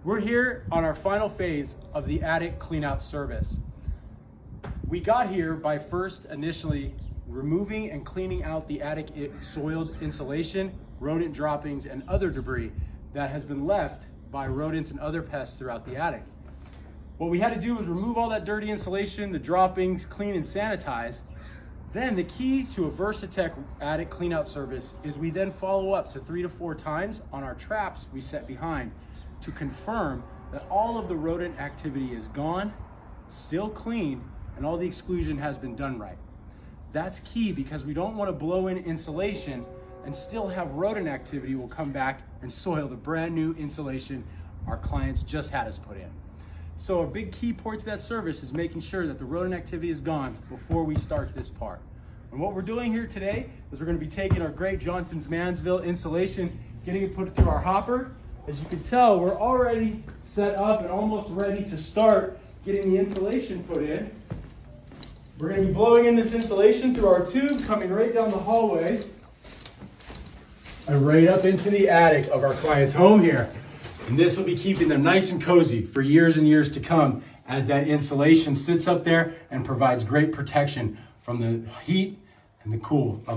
We're here on our final phase of the attic cleanout service. We got here by first initially removing and cleaning out the attic soiled insulation, rodent droppings, and other debris that has been left by rodents and other pests throughout the attic. What we had to do was remove all that dirty insulation, the droppings, clean and sanitize. Then the key to a Versa-Tech attic cleanout service is we then follow up to 3 to 4 times on our traps we set behind to confirm that all of the rodent activity is gone, still clean, and all the exclusion has been done right. That's key because we don't want to blow in insulation and still have rodent activity will come back and soil the brand new insulation our clients just had us put in. So a big key point to that service is making sure that the rodent activity is gone before we start this part. And what we're doing here today is we're going to be taking our great Johnson's Mansville insulation, getting it put through our hopper. As you can tell, we're already set up and almost ready to start getting the insulation put in. We're going to be blowing in this insulation through our tube, coming right down the hallway and right up into the attic of our client's home here. And this will be keeping them nice and cozy for years and years to come as that insulation sits up there and provides great protection from the heat and the cool of